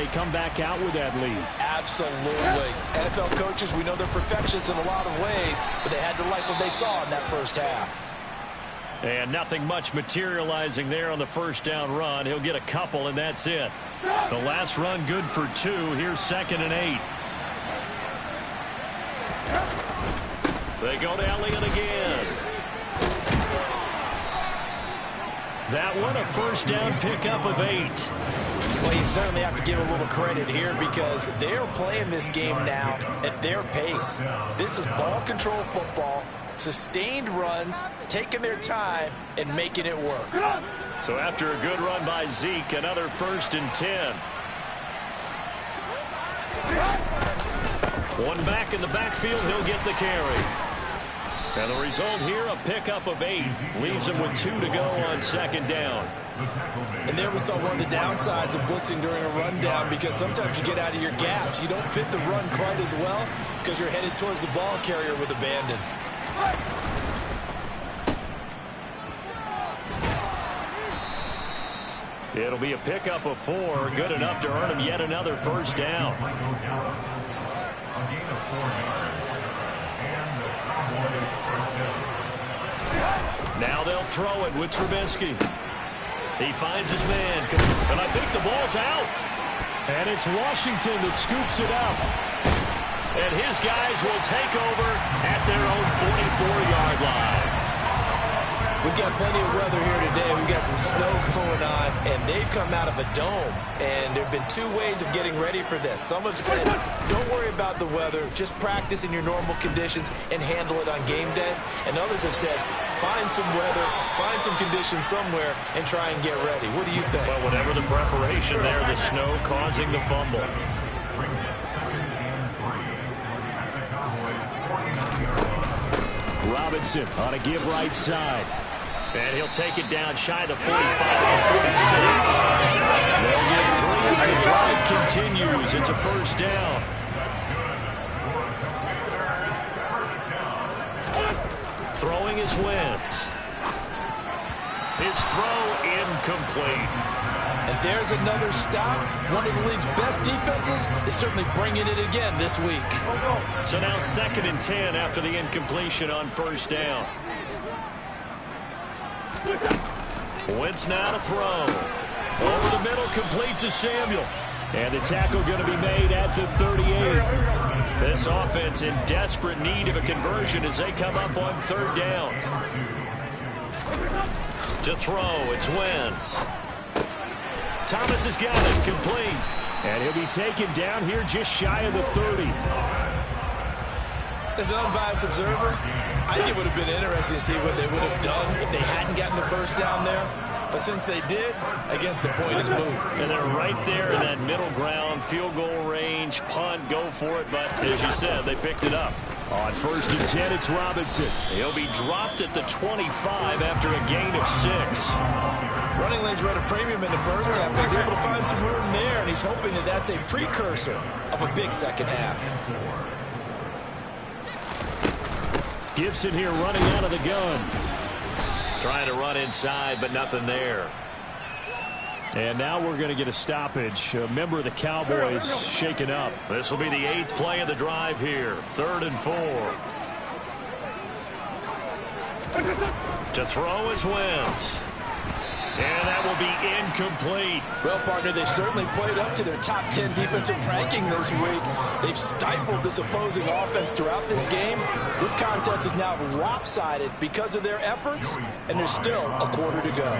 they come back out with that lead. Absolutely. NFL coaches, we know they're perfectionists in a lot of ways, but they had to like what they saw in that first half. And nothing much materializing there on the first down run. He'll get a couple, and that's it. The last run good for 2. Here's 2nd and 8. They go to Elliott again. That one a first down pickup of 8. Well, you certainly have to give a little credit here because they're playing this game now at their pace. This is ball control football, sustained runs, taking their time, and making it work. So after a good run by Zeke, another 1st and 10. One back in the backfield, he'll get the carry. And the result here, a pickup of 8. Leaves him with 2 to go on 2nd down. And there we saw one of the downsides of blitzing during a rundown because sometimes you get out of your gaps. You don't fit the run quite as well because you're headed towards the ball carrier with abandon. It'll be a pickup of 4, good enough to earn him yet another first down. Now they'll throw it with Trubisky. He finds his man, and I think the ball's out. And it's Washington that scoops it up. And his guys will take over at their own 44-yard line. We've got plenty of weather here today. We've got some snow going on, and they've come out of a dome. And there have been 2 ways of getting ready for this. Some have said, don't worry about the weather. Just practice in your normal conditions and handle it on game day. And others have said, find some weather, find some conditions somewhere, and try and get ready. What do you think? Well, whatever the preparation there, the snow causing the fumble. Robinson on a give right side. And he'll take it down shy of the 45 and 46. They'll get 3 as the drive continues. It's a first down. Throwing is Wentz. His throw incomplete. And there's another stop. One of the league's best defenses is certainly bringing it again this week. So now 2nd and 10 after the incompletion on first down. Wentz now to throw. Over the middle, complete to Samuel. And the tackle going to be made at the 38. This offense in desperate need of a conversion as they come up on 3rd down. To throw, it's Wentz. Thomas has got it, complete. And he'll be taken down here just shy of the 30. As an unbiased observer, I think it would have been interesting to see what they would have done if they hadn't gotten the first down there. But since they did, I guess the point is moot. And they're right there in that middle ground, field goal range, punt, go for it. But as you said, they picked it up. On 1st and 10, it's Robinson. He'll be dropped at the 25 after a gain of 6. Running lanes were at a premium in the first half, but he's able to find some room there, and he's hoping that that's a precursor of a big second half. Gibson here running out of the gun. Trying to run inside, but nothing there. And now we're going to get a stoppage. A member of the Cowboys shaken up. This will be the 8th play of the drive here. 3rd and 4. To throw is Wentz. And that will be incomplete. Well, partner, they've certainly played up to their top 10 defensive ranking this week. They've stifled this opposing offense throughout this game. This contest is now lopsided because of their efforts, and there's still a quarter to go.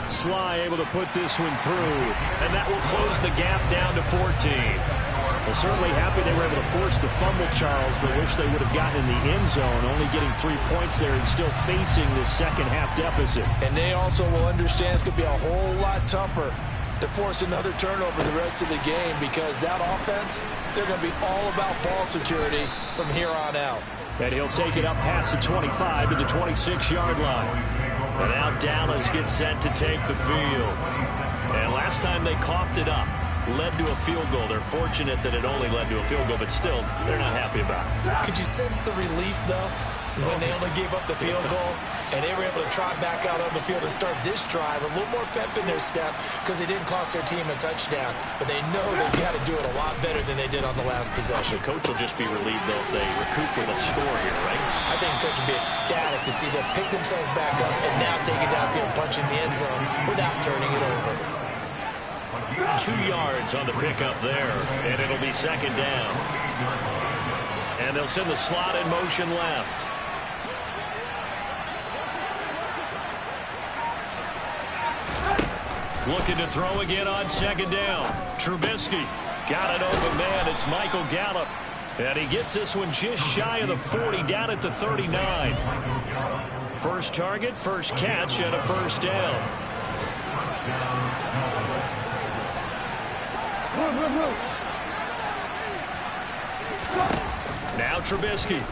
Sly able to put this one through, and that will close the gap down to 14. Well, certainly happy they were able to force the fumble, Charles, but wish they would have gotten in the end zone, only getting 3 points there and still facing this second half deficit. And they also will understand it's going to be a whole lot tougher to force another turnover the rest of the game because that offense, they're going to be all about ball security from here on out. And he'll take it up past the 25 to the 26-yard line. And now Dallas gets set to take the field. And last time they coughed it up, led to a field goal. They're fortunate that it only led to a field goal, but still, they're not happy about it. Could you sense the relief, though, when they only gave up the field goal and they were able to trot back out on the field and start this drive a little more pep in their step because they didn't cost their team a touchdown, but they know they've got to do it a lot better than they did on the last possession. The coach will just be relieved, though, if they recoup with a score here, right? I think the coach would be ecstatic to see them pick themselves back up and now take it downfield, punch in the end zone without turning it over. 2 yards on the pickup there, and it'll be second down. And they'll send the slot in motion left. Looking to throw again on second down. Trubisky got an open man. It's Michael Gallup. And he gets this one just shy of the 40, down at the 39. First target, first catch, and a first down. Now Trubisky.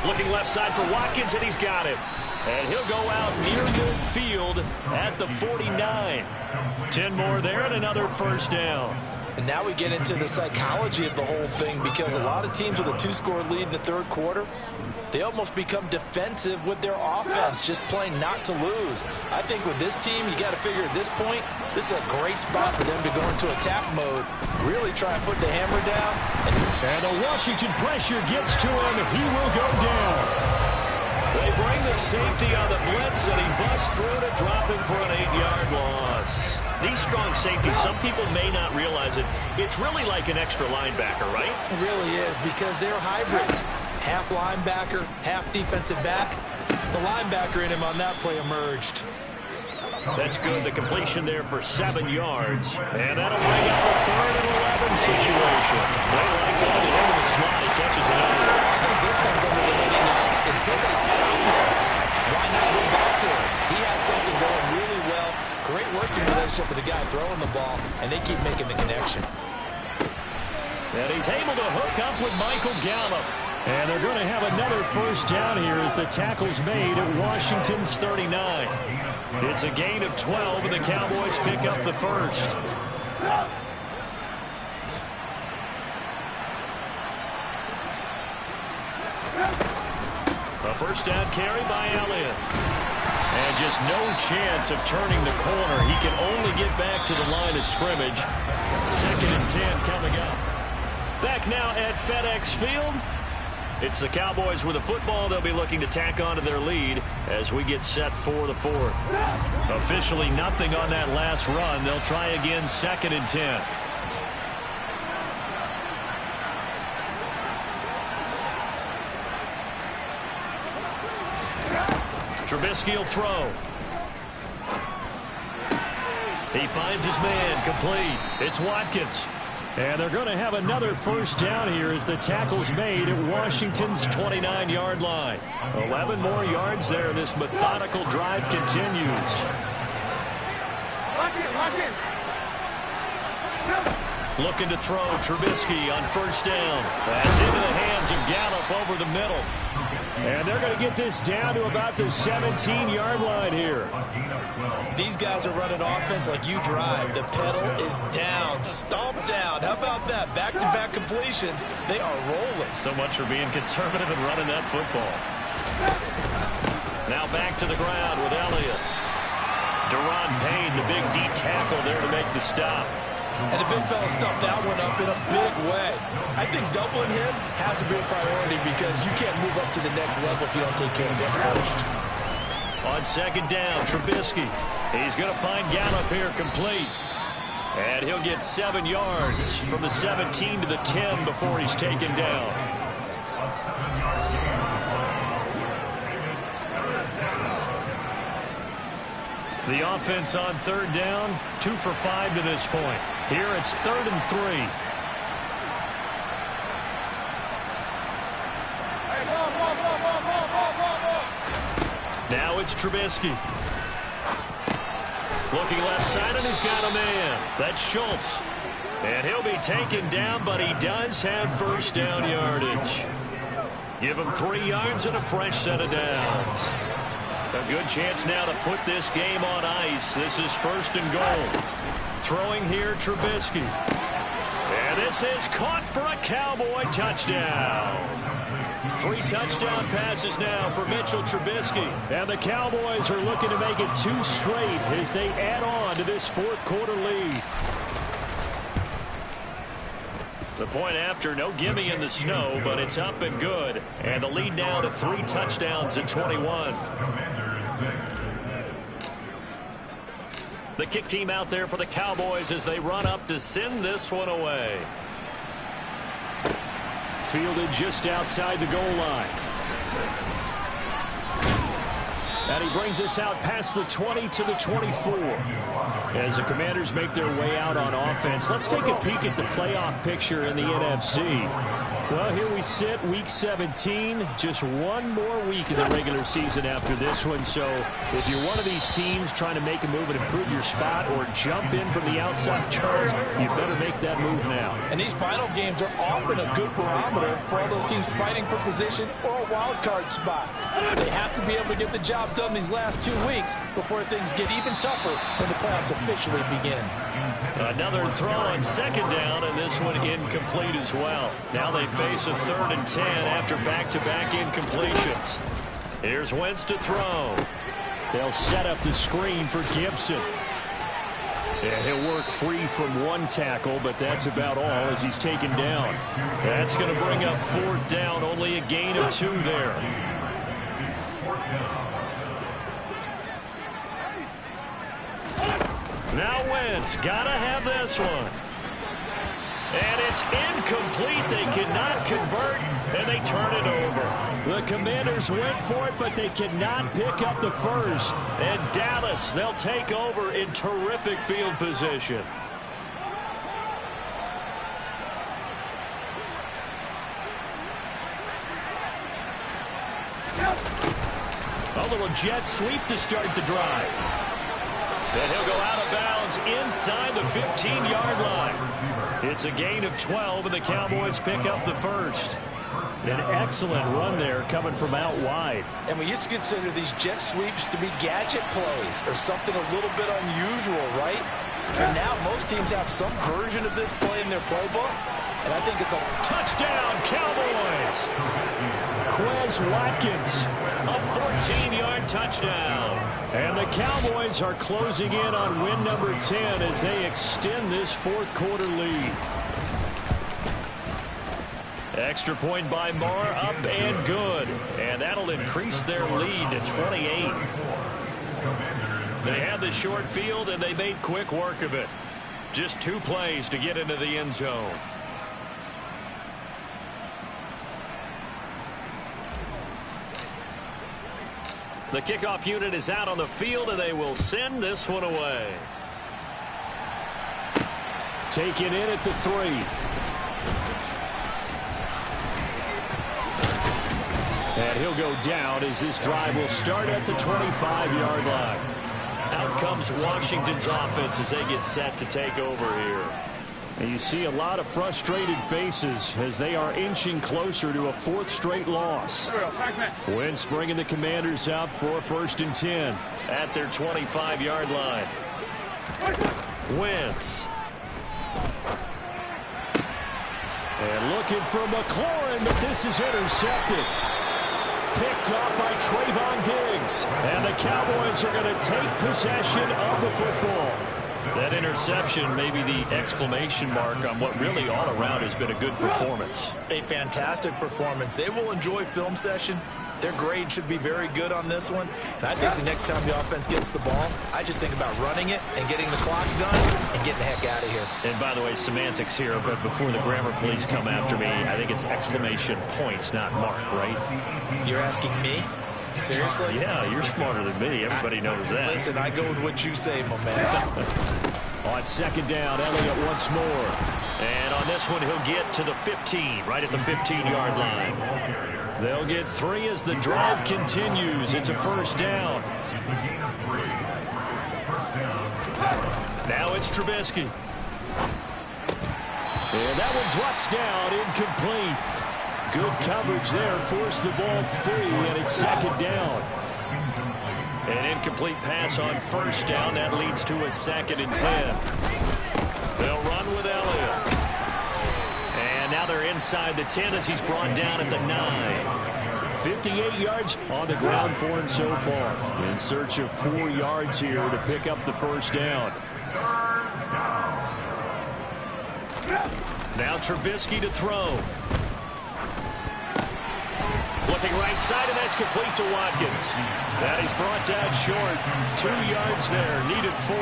Looking left side for Watkins, and he's got it. And he'll go out near midfield at the 49. 10 more there and another first down. And now we get into the psychology of the whole thing, because a lot of teams with a 2-score lead in the third quarter, they almost become defensive with their offense, just playing not to lose. I think with this team, you got to figure at this point, this is a great spot for them to go into attack mode, really try and put the hammer down. And the Washington pressure gets to him. He will go down. They bring the safety on the blitz, and he busts through to drop him for an 8-yard loss. These strong safeties, some people may not realize it. It's really like an extra linebacker, right? It really is, because they're hybrids. Half linebacker, half defensive back. The linebacker in him on that play emerged. That's good. The completion there for 7 yards. And that'll bring up a 3rd and 11 situation. They like going to him in the slot. He catches another one. I think this comes under the heading of, until they stop him, why not go back to him? He has something going really well. Great working relationship with the guy throwing the ball, and they keep making the connection. And he's able to hook up with Michael Gallup. And they're going to have another first down here as the tackle's made at Washington's 39. It's a gain of 12, and the Cowboys pick up the first. A first down carry by Elliott. And just no chance of turning the corner. He can only get back to the line of scrimmage. 2nd and 10 coming up. Back now at FedEx Field. It's the Cowboys with the football. They'll be looking to tack on to their lead as we get set for the 4th. Officially nothing on that last run. They'll try again, 2nd and 10. Trubisky will throw. He finds his man, complete. It's Watkins. And they're going to have another first down here as the tackle's made at Washington's 29-yard line. 11 more yards there. This methodical drive continues. Looking to throw, Trubisky on first down. That's into the hands of Gallup over the middle. And they're going to get this down to about the 17-yard line here. These guys are running offense like you drive. The pedal is down, stomped down. How about that? Back-to-back completions. They are rolling. So much for being conservative and running that football. Now back to the ground with Elliott. Deron Payne, the big D tackle there to make the stop. And the big fella stuffed that one up in a big way. I think doubling him has to be a priority because you can't move up to the next level if you don't take care of him first. On second down, Trubisky. He's going to find Gallup here complete. And he'll get 7 yards from the 17 to the 10 before he's taken down. The offense on third down, 2 for 5 to this point. Here it's 3rd and 3. Now it's Trubisky. Looking left side, and he's got a man. That's Schultz. And he'll be taken down, but he does have first down yardage. Give him 3 yards and a fresh set of downs. A good chance now to put this game on ice. This is 1st and goal. Throwing here, Trubisky. And this is caught for a Cowboy touchdown. 3 touchdown passes now for Mitchell Trubisky. And the Cowboys are looking to make it 2 straight as they add on to this 4th quarter lead. The point after, no gimme in the snow, but it's up and good. And the lead now to 3 touchdowns at 21. The kick team out there for the Cowboys as they run up to send this one away. Fielded just outside the goal line. And he brings us out past the 20 to the 24. As the Commanders make their way out on offense, let's take a peek at the playoff picture in the NFC. Well, here we sit, Week 17. Just one more week in the regular season after this one. So if you're one of these teams trying to make a move and improve your spot or jump in from the outside, Charles, you better make that move now. And these final games are often a good barometer for all those teams fighting for position or a wild card spot. They have to be able to get the job done these last 2 weeks before things get even tougher when the playoffs officially begin. Another throw on 2nd down, and this one incomplete as well. Now they face a 3rd and 10 after back-to-back incompletions. Here's Wentz to throw. They'll set up the screen for Gibson. And he'll work free from 1 tackle, but that's about all as he's taken down. That's going to bring up 4th down, only a gain of 2 there. Now Wentz, gotta have this one. And it's incomplete. They cannot convert, and they turn it over. The Commanders went for it, but they cannot pick up the first. And Dallas, they'll take over in terrific field position. A little jet sweep to start the drive. And he'll go out of bounds inside the 15-yard line. It's a gain of 12, and the Cowboys pick up the first. An excellent run there coming from out wide. And we used to consider these jet sweeps to be gadget plays or something a little bit unusual, right? And now most teams have some version of this play in their playbook. And I think it's a touchdown, Cowboys. Quez Watkins, a 14-yard touchdown. And the Cowboys are closing in on win number 10 as they extend this 4th quarter lead. Extra point by Marr, up and good. And that'll increase their lead to 28. They had the short field, and they made quick work of it. Just 2 plays to get into the end zone. The kickoff unit is out on the field, and they will send this one away. Taken in at the 3. And he'll go down as this drive will start at the 25-yard line. Out comes Washington's offense as they get set to take over here. And you see a lot of frustrated faces as they are inching closer to a 4th straight loss. Wentz bringing the Commanders up for 1st and 10 at their 25-yard line. Wentz. And looking for McLaurin, but this is intercepted. Picked off by Trayvon Diggs. And the Cowboys are going to take possession of the football. That interception may be the exclamation mark on what really all around has been a good performance. A fantastic performance. They will enjoy film session. Their grade should be very good on this one. And I think the next time the offense gets the ball, I just think about running it and getting the clock done and getting the heck out of here. And by the way, semantics here, but before the grammar police come after me, I think it's exclamation points, not mark, right? You're asking me? Seriously? Yeah, you're smarter than me. Everybody knows that. Listen, I go with what you say, my man. On 2nd down, Elliott once more. And on this one, he'll get to the 15, right at the 15-yard line. They'll get 3 as the drive continues. It's a 1st down. Now it's Trubisky. And that one drops down, incomplete. Good coverage there, forced the ball free, and it's 2nd down. An incomplete pass on first down. That leads to a 2nd and 10. They'll run with Elliott. And now they're inside the 10 as he's brought down at the 9. 58 yards on the ground for him so far. In search of 4 yards here to pick up the first down. Now Trubisky to throw. Looking right side, and that's complete to Watkins. That is brought down short. 2 yards there, needed 4.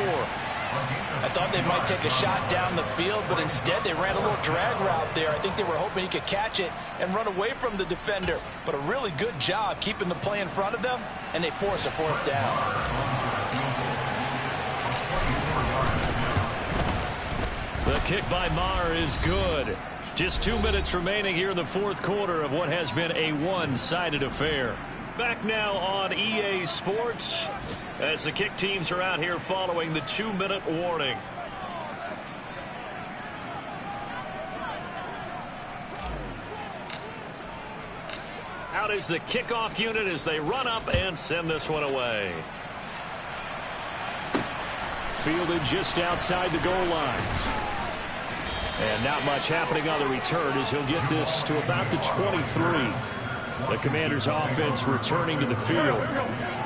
I thought they might take a shot down the field, but instead they ran a little drag route there. I think they were hoping he could catch it and run away from the defender. But a really good job keeping the play in front of them, and they force a 4th down. The kick by Maher is good. Just 2 minutes remaining here in the 4th quarter of what has been a one-sided affair. Back now on EA Sports as the kick teams are out here following the 2-minute warning. Out is the kickoff unit as they run up and send this one away. Fielded just outside the goal line. And not much happening on the return as he'll get this to about the 23. The Commanders' offense returning to the field.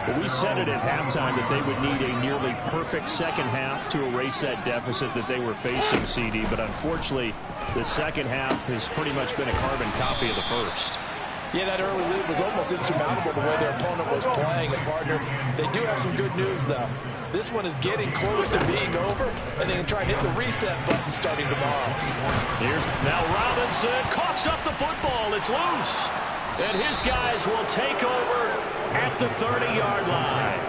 But we said it at halftime that they would need a nearly perfect second half to erase that deficit that they were facing, CD. But unfortunately, the second half has pretty much been a carbon copy of the first. Yeah, that early lead was almost insurmountable the way their opponent was playing. And, partner, they do have some good news, though. This one is getting close to being over, and they can try and hit the reset button starting tomorrow. Here's now Robinson coughs up the football. It's loose. And his guys will take over at the 30-yard line.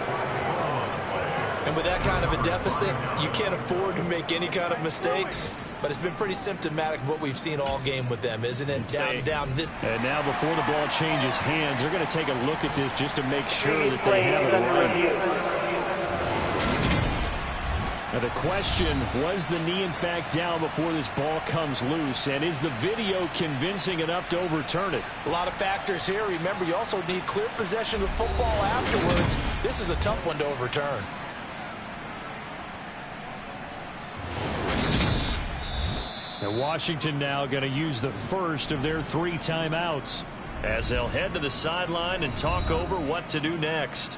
And with that kind of a deficit, you can't afford to make any kind of mistakes. But it's been pretty symptomatic of what we've seen all game with them, isn't it? Down this. And now before the ball changes hands, they're going to take a look at this just to make sure that they have it right. Now the question, was the knee in fact down before this ball comes loose? And is the video convincing enough to overturn it? A lot of factors here. Remember, you also need clear possession of football afterwards. This is a tough one to overturn. And Washington now going to use the first of their 3 timeouts as they'll head to the sideline and talk over what to do next.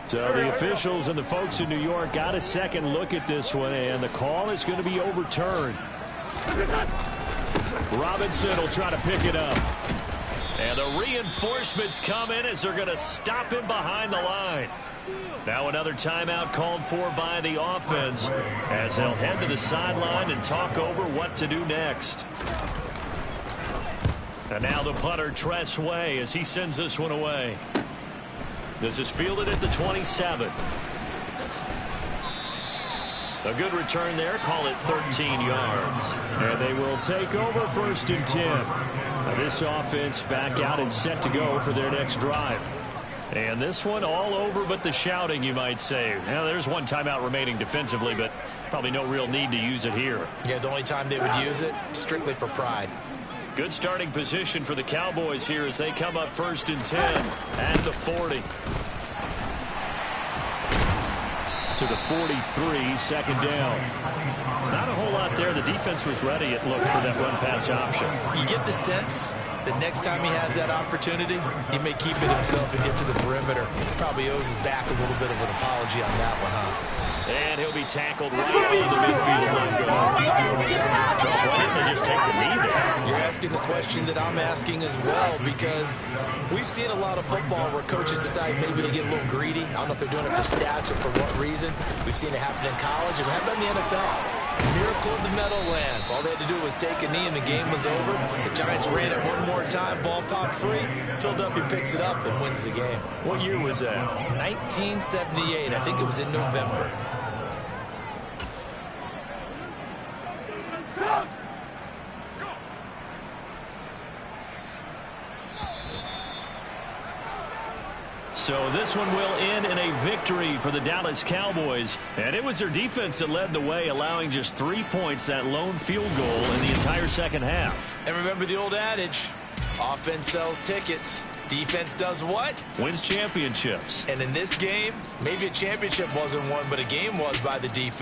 So the officials and the folks in New York got a second look at this one, and the call is going to be overturned. Robinson will try to pick it up. And the reinforcements come in as they're going to stop him behind the line. Now another timeout called for by the offense as they'll head to the sideline and talk over what to do next. And now the punter, Tress Way, as he sends this one away. This is fielded at the 27. A good return there. Call it 13 yards. And they will take over 1st and 10. Now this offense back out and set to go for their next drive. And this one all over but the shouting, you might say. Now, there's one timeout remaining defensively, but probably no real need to use it here. Yeah, the only time they would use it, strictly for pride. Good starting position for the Cowboys here as they come up 1st and 10 at the 40. To the 43, 2nd down. Not a whole lot there. The defense was ready, it looked, for that run-pass option. You get the sense that next time he has that opportunity, he may keep it himself and get to the perimeter. Probably owes his back a little bit of an apology on that one, huh? And he'll be tackled right on the midfield line. Charles, why didn't they just take the knee there? You're asking the question that I'm asking as well, because we've seen a lot of football where coaches decide maybe to get a little greedy. I don't know if they're doing it for stats or for what reason. We've seen it happen in college, and we have done in the NFL. Miracle of the Meadowlands. All they had to do was take a knee and the game was over. The Giants ran it one more time. Ball popped free. Philadelphia picks it up and wins the game. What year was that? 1978. I think it was in November. So this one will end in a victory for the Dallas Cowboys. And it was their defense that led the way, allowing just 3 points, that lone field goal in the entire second half. And remember the old adage, offense sells tickets. Defense does what? Wins championships. And in this game, maybe a championship wasn't won, but a game was by the defense.